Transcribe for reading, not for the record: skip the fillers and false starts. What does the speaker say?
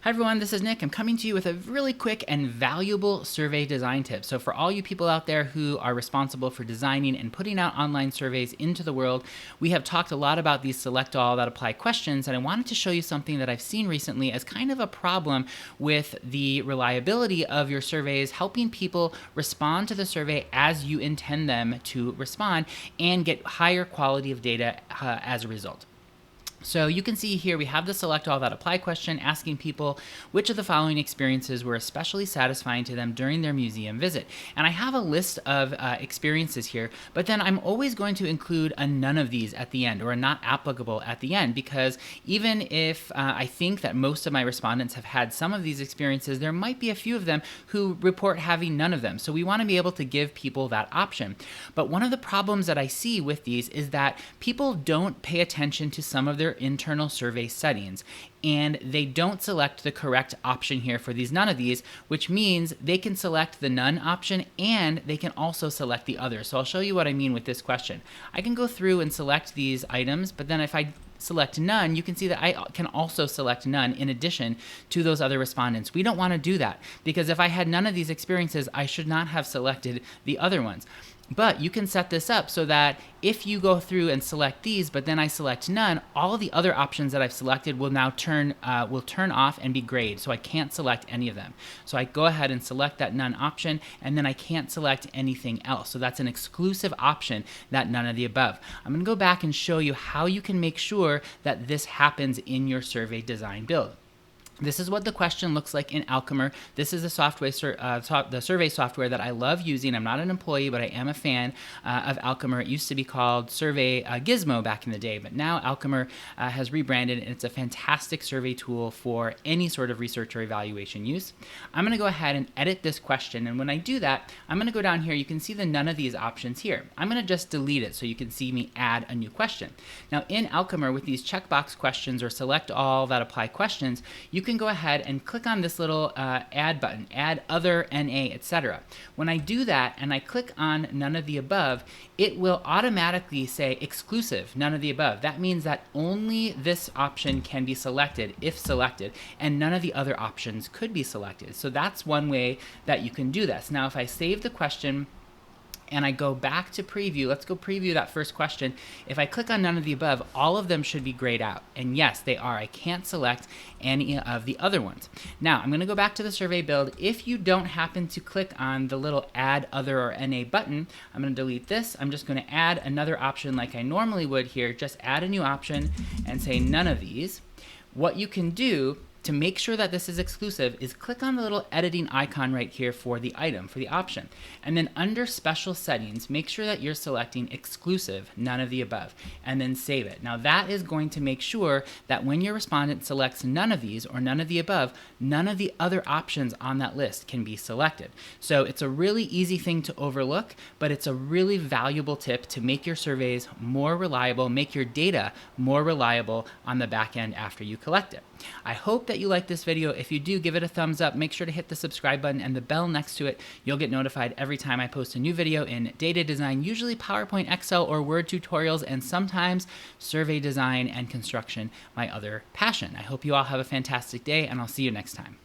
Hi everyone, this is Nick. I'm coming to you with a really quick and valuable survey design tip. So for all you people out there who are responsible for designing and putting out online surveys into the world, we have talked a lot about these select all that apply questions, and I wanted to show you something that I've seen recently as kind of a problem with the reliability of your surveys, helping people respond to the survey as you intend them to respond and get higher quality of data as a result. So you can see here we have the select all that apply question asking people which of the following experiences were especially satisfying to them during their museum visit. And I have a list of experiences here, but then I'm always going to include a none of these at the end, or a not applicable at the end, because even if I think that most of my respondents have had some of these experiences, there might be a few of them who report having none of them. So we want to be able to give people that option. But one of the problems that I see with these is that people don't pay attention to some of their internal survey settings, and they don't select the correct option here for these none of these, which means they can select the none option and they can also select the other. So I'll show you what I mean with this question. I can go through and select these items, but then if I select none, you can see that I can also select none in addition to those other respondents. We don't want to do that, because if I had none of these experiences, I should not have selected the other ones. But you can set this up so that if you go through and select these, but then I select none, all of the other options that I've selected will now turn off and be grayed, so I can't select any of them. So I go ahead and select that none option, and then I can't select anything else. So that's an exclusive option, that none of the above. I'm going to go back and show you how you can make sure that this happens in your survey design build. This is what the question looks like in Alchemer. This is the survey software that I love using. I'm not an employee, but I am a fan of Alchemer. It used to be called Survey Gizmo back in the day, but now Alchemer has rebranded, and it's a fantastic survey tool for any sort of research or evaluation use. I'm going to go ahead and edit this question, and when I do that, I'm going to go down here. You can see the none of these options here. I'm going to just delete it so you can see me add a new question. Now in Alchemer, with these checkbox questions or select all that apply questions, you can go ahead and click on this little add button, add other, NA, etc. When I do that and I click on none of the above, it will automatically say exclusive, none of the above. That means that only this option can be selected if selected, and none of the other options could be selected. So that's one way that you can do this. Now if I save the question and I go back to preview, let's go preview that first question. If I click on none of the above, all of them should be grayed out. And yes, they are. I can't select any of the other ones. Now, I'm going to go back to the survey build. If you don't happen to click on the little add other or NA button, I'm going to delete this. I'm just going to add another option like I normally would here. Just add a new option and say none of these. What you can do to make sure that this is exclusive is click on the little editing icon right here for the item, for the option. And then under special settings, make sure that you're selecting exclusive, none of the above, and then save it. Now that is going to make sure that when your respondent selects none of these or none of the above, none of the other options on that list can be selected. So it's a really easy thing to overlook, but it's a really valuable tip to make your surveys more reliable, make your data more reliable on the back end after you collect it. I hope that you like this video. If you do, give it a thumbs up. Make sure to hit the subscribe button and the bell next to it. You'll get notified every time I post a new video in data design, usually PowerPoint, Excel, or Word tutorials, and sometimes survey design and construction, my other passion. I hope you all have a fantastic day, and I'll see you next time.